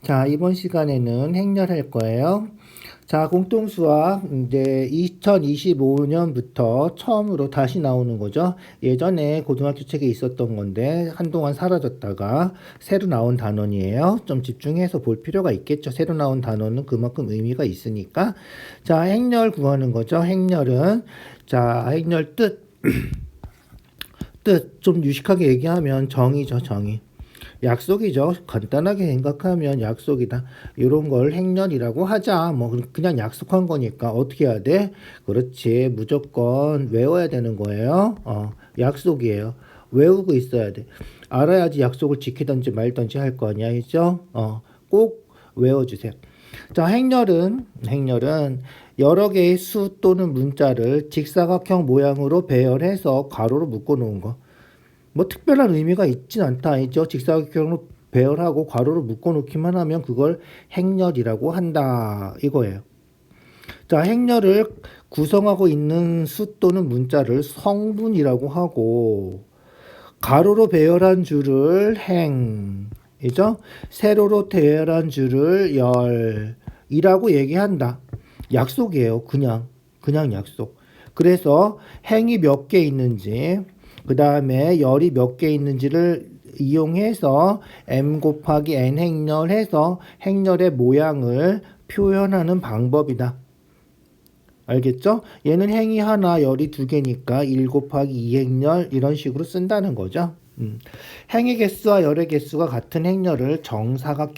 자, 이번 시간에는 행렬할 거예요. 자, 공통수학 이제 2025년부터 처음으로 다시 나오는 거죠. 예전에 고등학교 책에 있었던 건데 한동안 사라졌다가 새로 나온 단원이에요. 좀 집중해서 볼 필요가 있겠죠. 새로 나온 단원은 그만큼 의미가 있으니까. 자, 행렬 구하는 거죠. 행렬은 자, 행렬 뜻 좀 유식하게 얘기하면 정의죠, 정의. 약속이죠. 간단하게 생각하면 약속이다. 이런 걸 행렬이라고 하자. 뭐 그냥 약속한 거니까 어떻게 해야 돼? 그렇지. 무조건 외워야 되는 거예요. 약속이에요. 외우고 있어야 돼. 알아야지 약속을 지키든지 말든지 할 거 아니야, 있죠? 꼭 외워주세요. 자, 행렬은 여러 개의 수 또는 문자를 직사각형 모양으로 배열해서 가로로 묶어 놓은 거. 뭐 특별한 의미가 있진 않다 아니죠. 직사각형으로 배열하고 괄호로 묶어놓기만 하면 그걸 행렬이라고 한다 이거예요. 자, 행렬을 구성하고 있는 수 또는 문자를 성분이라고 하고 가로로 배열한 줄을 행이죠. 세로로 배열한 줄을 열이라고 얘기한다. 약속이에요. 그냥 약속. 그래서 행이 몇 개 있는지 그 다음에 열이 몇 개 있는지를 이용해서 m 곱하기 n 행렬해서 행렬의 모양을 표현하는 방법이다. 알겠죠? 얘는 행이 하나, 열이 두 개니까 1 곱하기 2 행렬 이런 식으로 쓴다는 거죠. 행의 개수와 열의 개수가 같은 행렬을 정사각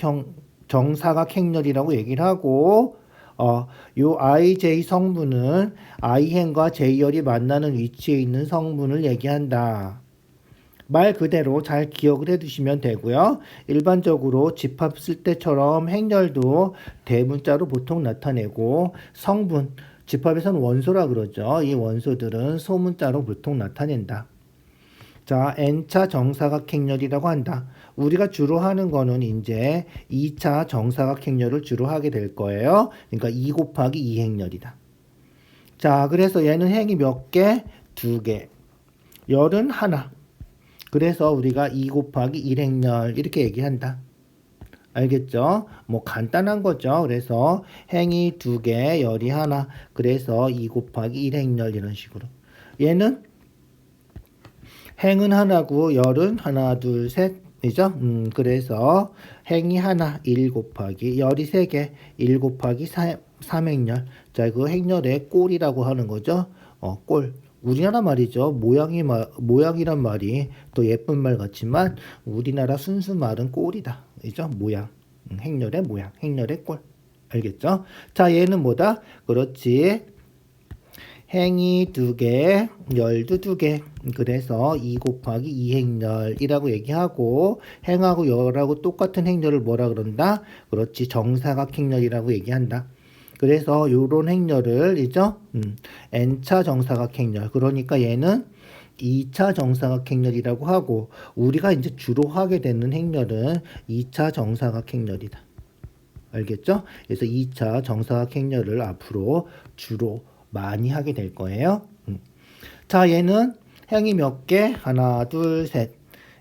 행렬이라고 얘기를 하고 요 IJ 성분은 I행과 J열이 만나는 위치에 있는 성분을 얘기한다. 말 그대로 잘 기억을 해두시면 되고요. 일반적으로 집합 쓸 때처럼 행렬도 대문자로 보통 나타내고 성분, 집합에서는 원소라 그러죠. 이 원소들은 소문자로 보통 나타낸다. 자, n차 정사각행렬이라고 한다. 우리가 주로 하는 거는 이제 2차 정사각행렬을 주로 하게 될 거예요. 그러니까 2 곱하기 2 행렬이다. 자, 그래서 얘는 행이 몇 개? 두 개. 열은 하나. 그래서 우리가 2 곱하기 1 행렬 이렇게 얘기한다. 알겠죠? 뭐 간단한 거죠. 그래서 행이 두 개, 열이 하나. 그래서 2 곱하기 1 행렬 이런 식으로. 얘는 행은 하나고 열은 하나 둘 셋이죠. 그래서 행이 하나 1 곱하기 열이 3개 1 곱하기 3행렬. 자, 그 행렬의 꼴이라고 하는 거죠. 꼴. 우리나라 말이죠. 모양이란 말이 또 예쁜 말 같지만 우리나라 순수 말은 꼴이다. 이죠? 모양. 행렬의 모양. 행렬의 꼴. 알겠죠? 자, 얘는 뭐다? 그렇지. 행이 두 개, 열도 두 개. 그래서 2 곱하기 2 행렬이라고 얘기하고 행하고 열하고 똑같은 행렬을 뭐라 그런다? 그렇지. 정사각 행렬이라고 얘기한다. 그래서 요런 행렬을 이죠? n차 정사각 행렬. 그러니까 얘는 2차 정사각 행렬이라고 하고 우리가 이제 주로 하게 되는 행렬은 2차 정사각 행렬이다. 알겠죠? 그래서 2차 정사각 행렬을 앞으로 주로 많이 하게 될 거예요. 자, 얘는 행이 몇 개? 하나, 둘, 셋.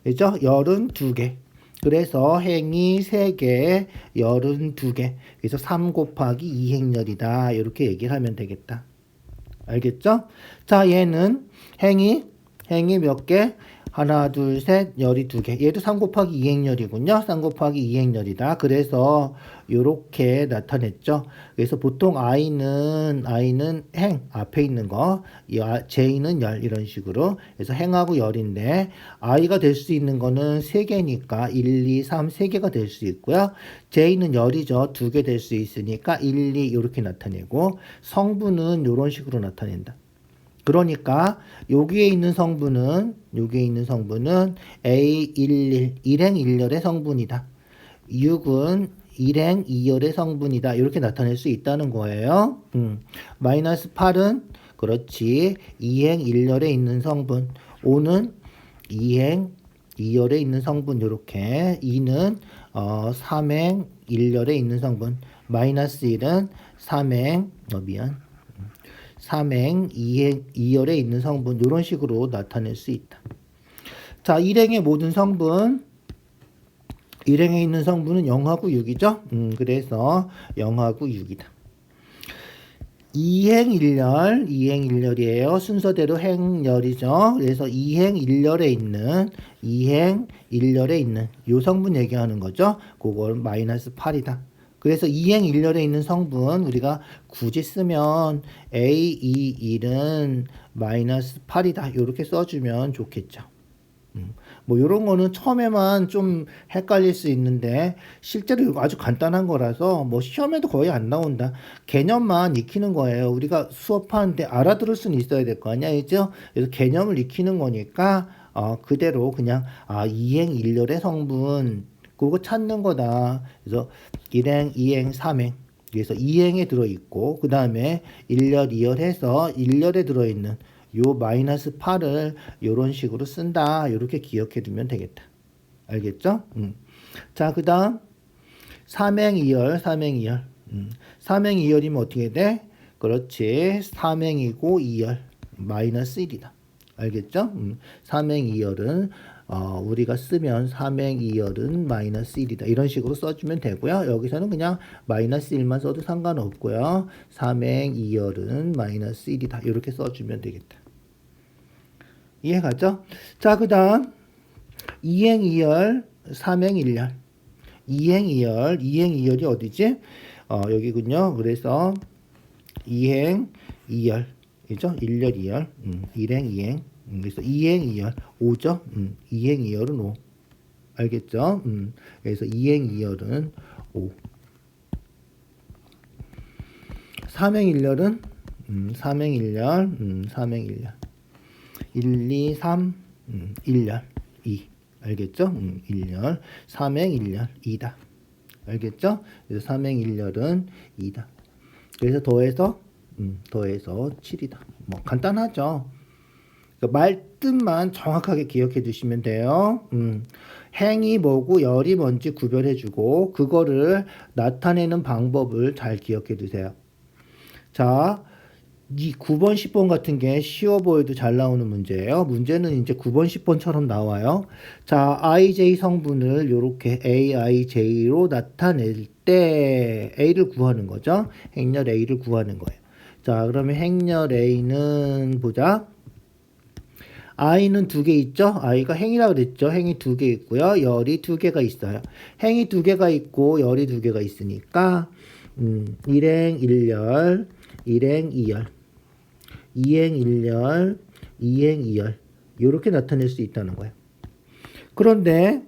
그죠? 열은 두 개. 그래서 행이 3개, 열은 2개. 그래서 3 곱하기 2 행렬이다. 이렇게 얘기를 하면 되겠다. 알겠죠? 자, 얘는 행이 몇 개? 하나, 둘, 셋, 열이 2개. 얘도 3 곱하기 2행렬이군요. 3 곱하기 2행렬이다. 그래서 요렇게 나타냈죠. 그래서 보통 I는 행, 앞에 있는 거, J는 열, 이런 식으로. 그래서 행하고 열인데, I가 될 수 있는 거는 3개니까 1, 2, 3, 3개가 될 수 있고요. J는 열이죠. 2개 될 수 있으니까 1, 2 이렇게 나타내고, 성분은 이런 식으로 나타낸다. 그러니까 여기에 있는 성분은 A11 일행 1열의 성분이다. 6은 일행 2열의 성분이다. 이렇게 나타낼 수 있다는 거예요. 마이너스 8은 그렇지 2행 1열에 있는 성분. 5는 2행 2열에 있는 성분. 이렇게 2는 3행 1열에 있는 성분. 마이너스 1은 3행 미안 3행, 2행, 2열에 있는 성분 이런 식으로 나타낼 수 있다. 자, 일행의 모든 성분 일행에 있는 성분은 0하고 6이죠. 그래서 0하고 6이다. 이행일렬이에요. 순서대로 행렬이죠. 그래서 이행일렬에 있는 요 성분 얘기하는 거죠. 그걸 마이너스 8이다. 그래서 이행일렬에 있는 성분 우리가 굳이 쓰면 A21은 마이너스 8이다. 이렇게 써주면 좋겠죠. 뭐 이런 거는 처음에만 좀 헷갈릴 수 있는데 실제로 이거 아주 간단한 거라서 뭐 시험에도 거의 안 나온다. 개념만 익히는 거예요. 우리가 수업하는데 알아들을 수는 있어야 될 거 아니야, 그죠? 그래서 개념을 익히는 거니까 그대로 그냥 이행일렬의 성분 그거 찾는 거다. 그래서 1행, 2행, 3행 그래서 2행에 들어있고 그 다음에 1열, 2열 해서 1열에 들어있는 요 마이너스 8을 요런 식으로 쓴다. 요렇게 기억해 두면 되겠다. 알겠죠? 자, 그 다음 3행 2열, 3행 2열이면 어떻게 돼? 그렇지. 3행이고 2열 마이너스 1이다. 알겠죠? 3행 2열은 우리가 쓰면 3행 2열은 마이너스 1이다. 이런 식으로 써주면 되고요. 여기서는 그냥 마이너스 1만 써도 상관없고요. 3행 2열은 마이너스 1이다. 이렇게 써주면 되겠다. 이해가죠? 자, 그 다음 2행 2열, 3행 1열 2행 2열이 어디지? 여기군요. 그래서 2행 2열 이죠? 1열 2열 1행 2행 그래서 2행 2열 5죠? 2행 2열은 5 알겠죠? 그래서 2행 2열은 5 3행 1열은 3행 1열 1, 2, 3, 1열 2 알겠죠? 1열 3행 1열 2다 알겠죠? 그래서 3행 1열은 2다 그래서 더해서 7이다 뭐 간단하죠? 그러니까 말뜻만 정확하게 기억해 두시면 돼요. 행이 뭐고 열이 뭔지 구별해 주고 그거를 나타내는 방법을 잘 기억해 두세요. 자, 이 9번, 10번 같은 게 쉬워 보여도 잘 나오는 문제예요. 문제는 이제 9번, 10번처럼 나와요. 자, IJ 성분을 이렇게 AIJ로 나타낼 때 A를 구하는 거죠. 행렬 A를 구하는 거예요. 자, 그러면 행렬 A는 보자. I는 2개 있죠? I가 행이라고 그랬죠? 행이 2개 있고요. 열이 2개가 있어요. 행이 2개가 있고 열이 2개가 있으니까 1행 1열 1행 2열 2행 1열 2행 2열 이렇게 나타낼 수 있다는 거예요. 그런데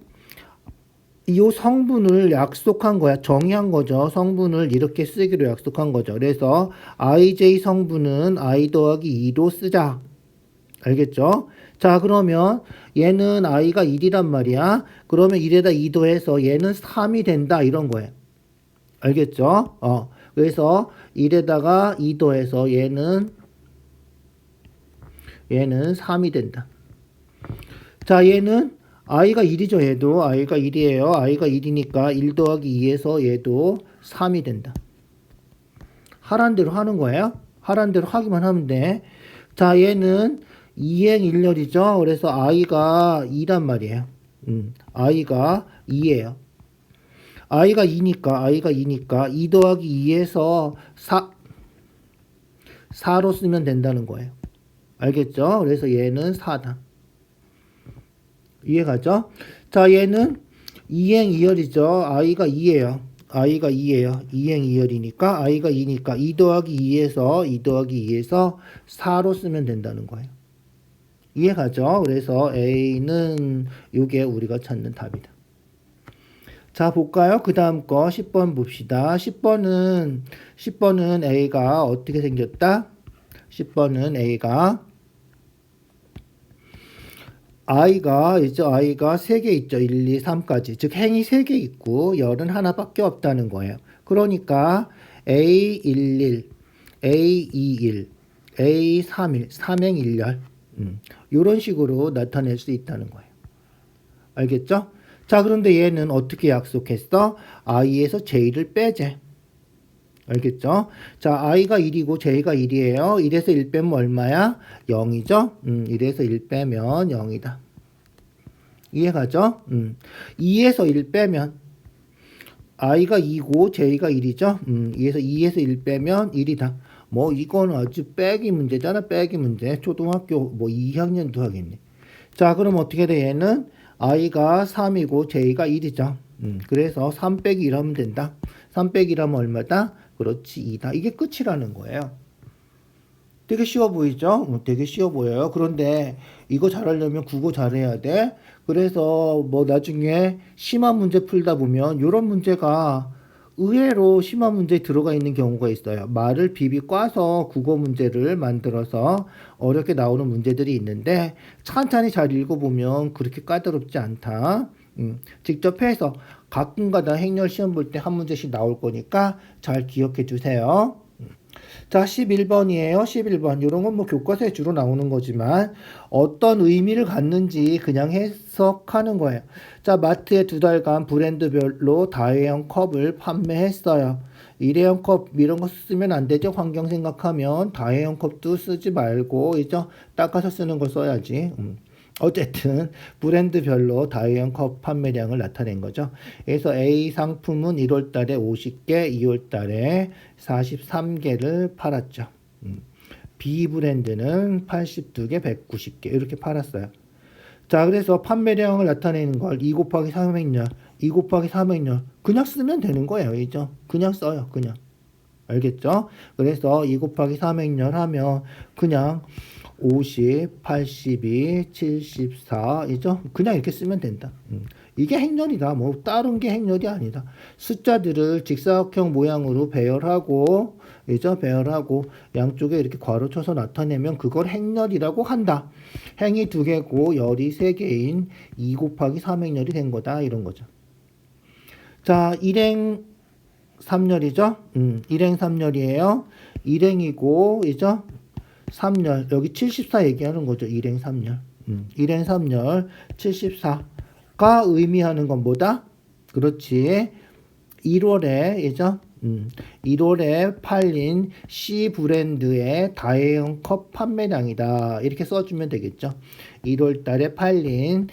이 성분을 약속한 거야. 정의한 거죠. 성분을 이렇게 쓰기로 약속한 거죠. 그래서 IJ 성분은 I 더하기 2로 쓰자. 알겠죠? 자, 그러면 얘는 I가 1이란 말이야. 그러면 1에다 2도 해서 얘는 3이 된다. 이런 거예요. 알겠죠? 그래서 1에다가 2도 해서 얘는 3이 된다. 자, 얘는 I가 1이죠. 얘도 I가 1이에요. I가 1이니까 1 더하기 2에서 얘도 3이 된다. 하란 대로 하는 거예요. 하란 대로 하기만 하면 돼. 자, 얘는 2행 1열이죠. 그래서 I가 2란 말이에요. I가 2예요. I가 2니까 2 더하기 2에서 4로 쓰면 된다는 거예요. 알겠죠? 그래서 얘는 4다. 이해가죠? 자, 얘는 2행 2열이죠. I가 2예요. 2행 2열이니까 I가 2니까 2 더하기 2에서 4로 쓰면 된다는 거예요. 이해가죠? 그래서 A는 이게 우리가 찾는 답이다. 자, 볼까요? 그 다음 거 10번 봅시다. 10번은 A가 어떻게 생겼다? 10번은 A가 I가 3개 있죠. 1, 2, 3까지. 즉 행이 3개 있고 열은 하나밖에 없다는 거예요. 그러니까 A11, A21, A31, 3행 1열 이런 식으로 나타낼 수 있다는 거예요. 알겠죠? 자, 그런데 얘는 어떻게 약속했어? I에서 J를 빼재. 알겠죠? 자, I가 1이고 J가 1이에요. 1에서 1 빼면 얼마야? 0이죠? 1에서 1 빼면 0이다. 이해가죠? 2에서 1 빼면 i가 2고 j가 1이죠? 2에서 1 빼면 1이다. 뭐 이건 아주 빼기 문제잖아. 빼기 문제. 초등학교 뭐 2학년도 하겠네. 자, 그럼 어떻게 돼? 얘는 i가 3이고 j가 1이죠. 그래서 3 빼기 1 하면 된다. 3 빼기 1 하면 얼마다? 그렇지, 2다. 이게 끝이라는 거예요. 되게 쉬워 보이죠? 되게 쉬워 보여요. 그런데 이거 잘하려면 국어 잘해야 돼. 그래서 뭐 나중에 심화 문제 풀다 보면 이런 문제가 의외로 심화 문제에 들어가 있는 경우가 있어요. 말을 비비 꽈서 국어 문제를 만들어서 어렵게 나오는 문제들이 있는데 찬찬히 잘 읽어보면 그렇게 까다롭지 않다. 직접 해서 가끔가다 행렬 시험 볼 때 한 문제씩 나올 거니까 잘 기억해 주세요. 자, 11번이에요. 11번. 이런 건 뭐 교과서에 주로 나오는 거지만 어떤 의미를 갖는지 그냥 해석하는 거예요. 자, 마트에 2달간 브랜드별로 다회용 컵을 판매했어요. 일회용 컵 이런 거 쓰면 안 되죠. 환경 생각하면 다회용 컵도 쓰지 말고 이제 닦아서 쓰는 걸 써야지. 어쨌든 브랜드별로 다회용 컵 판매량을 나타낸 거죠. 그래서 A 상품은 1월 달에 50개, 2월 달에 43개를 팔았죠. B 브랜드는 82개, 190개 이렇게 팔았어요. 자, 그래서 판매량을 나타내는 걸 2 곱하기 300열, 2 곱하기 300열 그냥 쓰면 되는 거예요. 이죠? 그냥 써요. 그냥. 알겠죠? 그래서 2 곱하기 300열 하면 그냥 50, 82, 74 이죠? 그냥 이렇게 쓰면 된다. 이게 행렬이다. 뭐 다른 게 행렬이 아니다. 숫자들을 직사각형 모양으로 배열하고 이죠? 배열하고 양쪽에 이렇게 괄호 쳐서 나타내면 그걸 행렬이라고 한다. 행이 2개고 열이 3개인 2 곱하기 3행렬이 된 거다. 이런 거죠. 자, 일행 3열이죠? 일행 3열이에요. 일행이고 이죠? 3열 여기 74 얘기하는 거죠. 일행 3열. 일행 3열 74가 의미하는 건 뭐다? 그렇지. 1월에 이죠? 1월에 팔린 C 브랜드의 다회용 컵 판매량이다. 이렇게 써주면 되겠죠. 1월 달에 팔린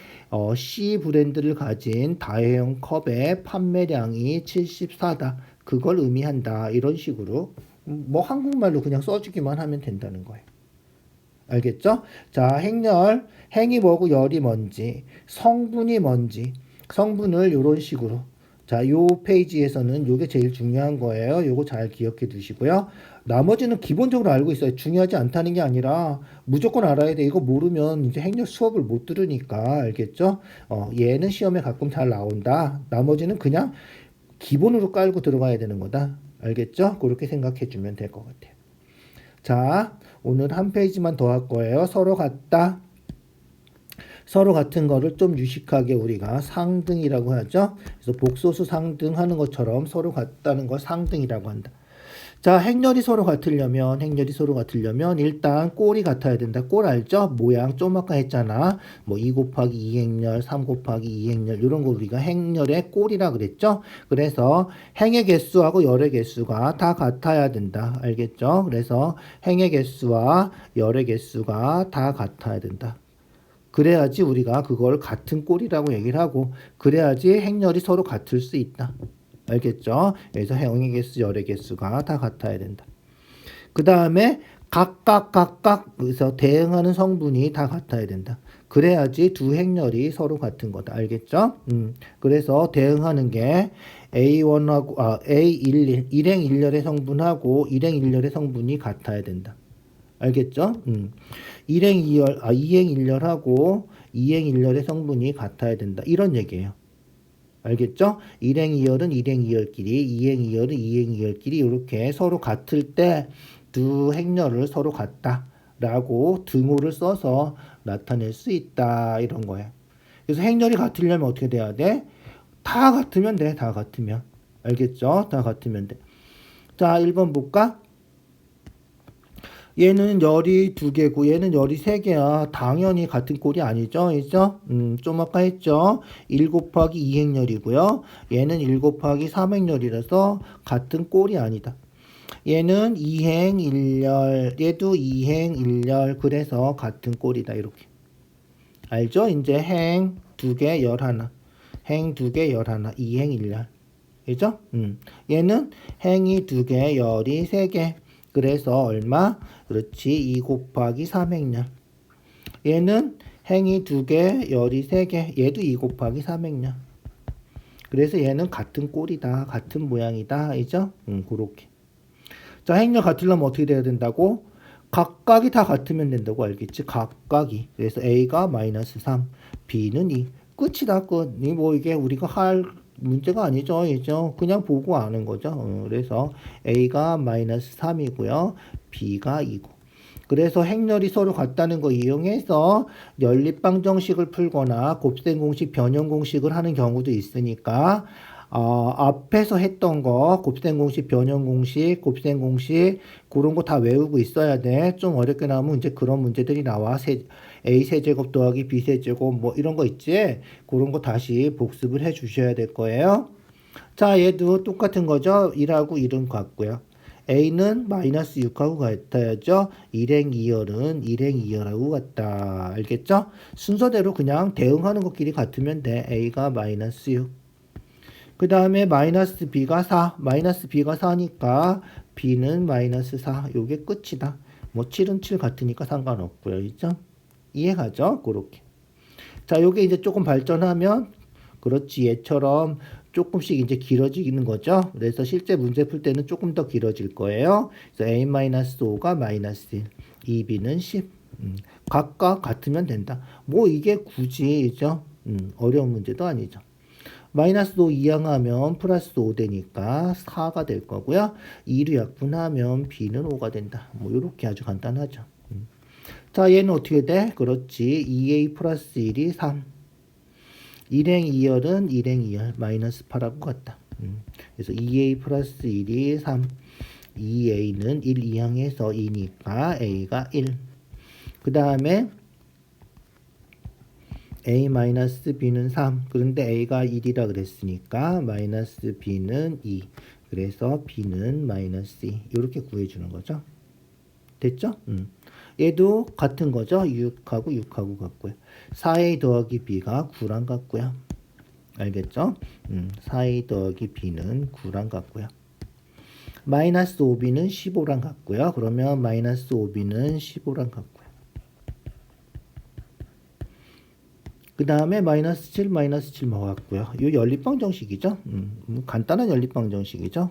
C 브랜드를 가진 다회용 컵의 판매량이 74다. 그걸 의미한다. 이런 식으로 뭐 한국말로 그냥 써주기만 하면 된다는 거예요. 알겠죠? 자, 행렬, 행이 뭐고 열이 뭔지, 성분이 뭔지, 성분을 이런 식으로. 자, 요 페이지에서는 요게 제일 중요한 거예요. 요거 잘 기억해 두시고요. 나머지는 기본적으로 알고 있어요. 중요하지 않다는 게 아니라 무조건 알아야 돼. 이거 모르면 이제 행렬 수업을 못 들으니까 알겠죠? 얘는 시험에 가끔 잘 나온다. 나머지는 그냥 기본으로 깔고 들어가야 되는 거다. 알겠죠? 그렇게 생각해 주면 될 것 같아요. 자, 오늘 한 페이지만 더 할 거예요. 서로 같다. 서로 같은 거를 좀 유식하게 우리가 상등이라고 하죠. 그래서 복소수 상등하는 것처럼 서로 같다는 걸 상등이라고 한다. 자, 행렬이 서로 같으려면 일단 꼴이 같아야 된다. 꼴 알죠? 모양 좀 아까 했잖아. 뭐 2 곱하기 2행렬, 3 곱하기 2행렬 이런 거 우리가 행렬의 꼴이라 그랬죠? 그래서 행의 개수하고 열의 개수가 다 같아야 된다. 알겠죠? 그래서 행의 개수와 열의 개수가 다 같아야 된다. 그래야지 우리가 그걸 같은 꼴이라고 얘기를 하고 그래야지 행렬이 서로 같을 수 있다. 알겠죠? 그래서 행의 개수, 열의 개수가 다 같아야 된다. 그 다음에 각각 그래서 대응하는 성분이 다 같아야 된다. 그래야지 두 행렬이 서로 같은 거다. 알겠죠? 그래서 대응하는 게 A1하고 A11 일행 1열의 성분하고 일행 1열의 성분이 같아야 된다. 알겠죠? 일행 2열, 2행 1열하고 2행 1열의 성분이 같아야 된다. 이런 얘기예요. 알겠죠? 1행 2열은 1행 2열끼리, 2행 2열은 2행 2열끼리 이렇게 서로 같을 때 두 행렬을 서로 같다라고 등호를 써서 나타낼 수 있다. 이런 거예요. 그래서 행렬이 같으려면 어떻게 돼야 돼? 다 같으면 돼. 다 같으면. 알겠죠? 다 같으면 돼. 자, 1번 볼까? 얘는 열이 2개고 얘는 열이 3개야. 당연히 같은 꼴이 아니죠. 그죠? 좀 아까 했죠. 1 곱하기 2행렬이고요. 얘는 1 곱하기 3행렬이라서 같은 꼴이 아니다. 얘는 2행 1열, 얘도 2행 1열. 그래서 같은 꼴이다. 이렇게. 알죠? 이제 행 2개 11, 행 2개 11, 2행 1열. 그죠? 얘는 행이 2개, 열이 3개. 그래서 얼마? 그렇지. 2 곱하기 3행열. 얘는 행이 2개, 열이 3개. 얘도 2 곱하기 3행열. 그래서 얘는 같은 꼴이다. 같은 모양이다. 알죠? 그렇게. 자, 행렬 같으려면 어떻게 돼야 된다고? 각각이 다 같으면 된다고 알겠지? 각각이. 그래서 A가 마이너스 3, B는 2. 끝이다, 끝. 뭐 이게 우리가 할 문제가 아니죠. 이죠? 그냥 보고 아는 거죠. 그래서 A가 마이너스 3이고요. B가 2고. 그래서 행렬이 서로 같다는 거 이용해서 연립방정식을 풀거나 곱셈 공식, 변형 공식을 하는 경우도 있으니까 앞에서 했던 거 곱셈 공식, 변형 공식, 곱셈 공식 그런 거 다 외우고 있어야 돼. 좀 어렵게 나오면 이제 그런 문제들이 나와. A 세제곱 더하기 B 세제곱 뭐 이런 거 있지? 그런 거 다시 복습을 해 주셔야 될 거예요. 자, 얘도 똑같은 거죠. 1하고 1은 같고요. A는 마이너스 6하고 같아야죠. 1행 2열은 1행 2열하고 같다. 알겠죠? 순서대로 그냥 대응하는 것끼리 같으면 돼. A가 마이너스 6. 그 다음에 마이너스 B가 4. 마이너스 B가 4니까 B는 마이너스 4. 요게 끝이다. 뭐 7은 7 같으니까 상관없고요. 그죠? 이해가죠? 그렇게. 자, 요게 이제 조금 발전하면 그렇지. 얘처럼 조금씩 이제 길어지는 거죠. 그래서 실제 문제 풀 때는 조금 더 길어질 거예요. 그래서 A-5가 마이너스 1, 2B는 10. 각각 같으면 된다. 뭐 이게 굳이죠. 어려운 문제도 아니죠. 마이너스 5 이항하면 플러스 5 되니까 4가 될 거고요. 2로 약분하면 B는 5가 된다. 뭐 이렇게 아주 간단하죠. 자, 얘는 어떻게 돼? 그렇지. 2A 플러스 1이 3. 1행 2열은 1행 2열 마이너스 8하고 같다. 그래서 2A 플러스 1이 3. 2A는 1 이항해서 2니까 A가 1. 그 다음에 A 마이너스 B는 3. 그런데 A가 1이라 그랬으니까 마이너스 B는 2. 그래서 B는 마이너스 2. 이렇게 구해주는 거죠. 됐죠? 얘도 같은 거죠. 6하고 6하고 같고요. 4A 더하기 B가 9랑 같고요. 알겠죠? 4A 더하기 B는 9랑 같고요. 마이너스 5B는 15랑 같고요. 그러면 마이너스 5B는 15랑 같고요. 그 다음에 마이너스 7, 마이너스 7 같고요. 이 연립방정식이죠. 간단한 연립방정식이죠.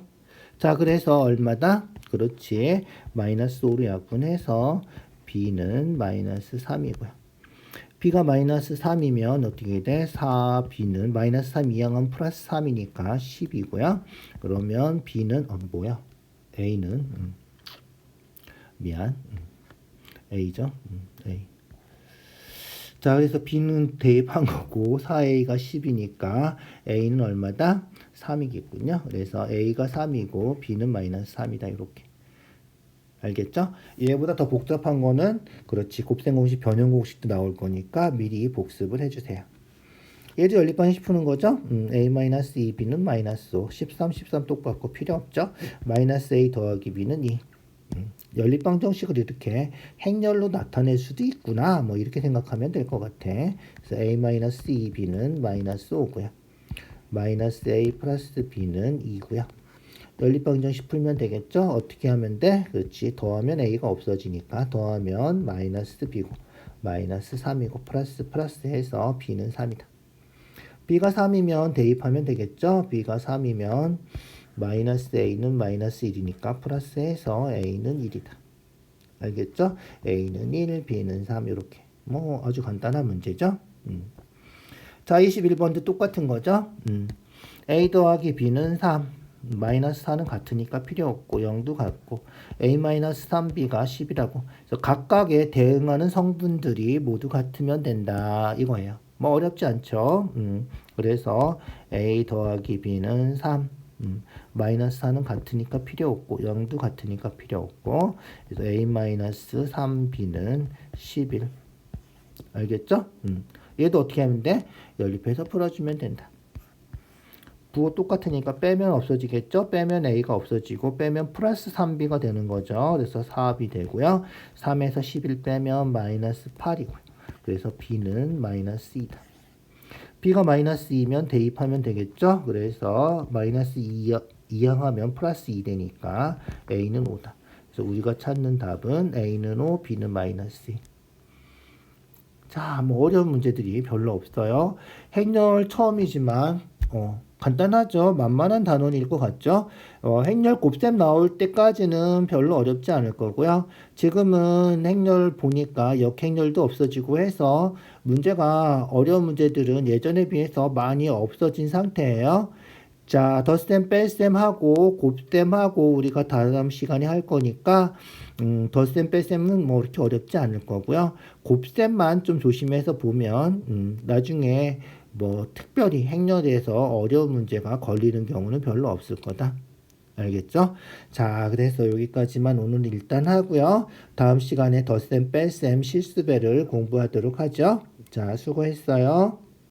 자, 그래서 얼마다? 그렇지. 마이너스 5로 약분해서 B는 마이너스 3이고요. B가 마이너스 3이면 어떻게 돼? 4B는 마이너스 3 이항은 플러스 3이니까 10이고요. 그러면 B는 뭐야? A는 미안. A죠. A. 자, 그래서 B는 대입한 거고 4A가 10이니까 A는 얼마다? 3이겠군요. 그래서 A가 3이고 B는 마이너스 3이다. 이렇게. 알겠죠? 얘보다 더 복잡한 거는 그렇지. 곱셈 공식, 변형 공식도 나올 거니까 미리 복습을 해주세요. 얘도 연립방식 푸는 거죠? A-2B는 마이너스 5. 13, 13 똑같고 필요 없죠? 마이너스 A 더하기 B는 2. 연립방정식을 이렇게 행렬로 나타낼 수도 있구나. 뭐 이렇게 생각하면 될 것 같아. 그래서 A-2B는 마이너스 5고요. 마이너스 A 플러스 B는 2고요. 연립방정식 풀면 되겠죠? 어떻게 하면 돼? 그렇지. 더하면 A가 없어지니까 더하면 마이너스 B고 마이너스 3이고 플러스 해서 B는 3이다. B가 3이면 대입하면 되겠죠? B가 3이면 마이너스 A는 마이너스 1이니까 플러스 해서 A는 1이다. 알겠죠? A는 1, B는 3 이렇게. 뭐 아주 간단한 문제죠? 자, 21번도 똑같은 거죠? A 더하기 B는 3. 마이너스 4는 같으니까 필요 없고 0도 같고 A-3B가 10이라고. 그래서 각각에 대응하는 성분들이 모두 같으면 된다. 이거예요. 뭐 어렵지 않죠? 그래서 A 더하기 B는 3. 마이너스 4는 같으니까 필요 없고 0도 같으니까 필요 없고 그래서 A-3B는 11. 알겠죠? 얘도 어떻게 하면 돼? 연립해서 풀어주면 된다. 부호 똑같으니까 빼면 없어지겠죠? 빼면 A가 없어지고 빼면 플러스 3B가 되는 거죠. 그래서 4B 되고요. 3에서 11 빼면 마이너스 8이고요. 그래서 B는 마이너스 2다. b가 마이너스 2면 대입하면 되겠죠? 그래서 마이너스 2 이항하면 플러스 2 되니까 a는 5다. 그래서 우리가 찾는 답은 a는 5, b는 마이너스 2. 자, 뭐 어려운 문제들이 별로 없어요. 행렬 처음이지만 간단하죠. 만만한 단원일 것 같죠. 행렬 곱셈 나올 때까지는 별로 어렵지 않을 거고요. 지금은 행렬 보니까 역행렬도 없어지고 해서 문제가 어려운 문제들은 예전에 비해서 많이 없어진 상태예요. 자, 덧셈, 뺄셈 하고 곱셈 하고 우리가 다음 시간에 할 거니까 덧셈, 뺄셈은 뭐 이렇게 어렵지 않을 거고요. 곱셈만 좀 조심해서 보면 나중에 뭐 특별히 행렬에서 어려운 문제가 걸리는 경우는 별로 없을 거다. 알겠죠? 자, 그래서 여기까지만 오늘 일단 하고요. 다음 시간에 덧셈, 뺄셈, 실수배를 공부하도록 하죠. 자, 수고했어요.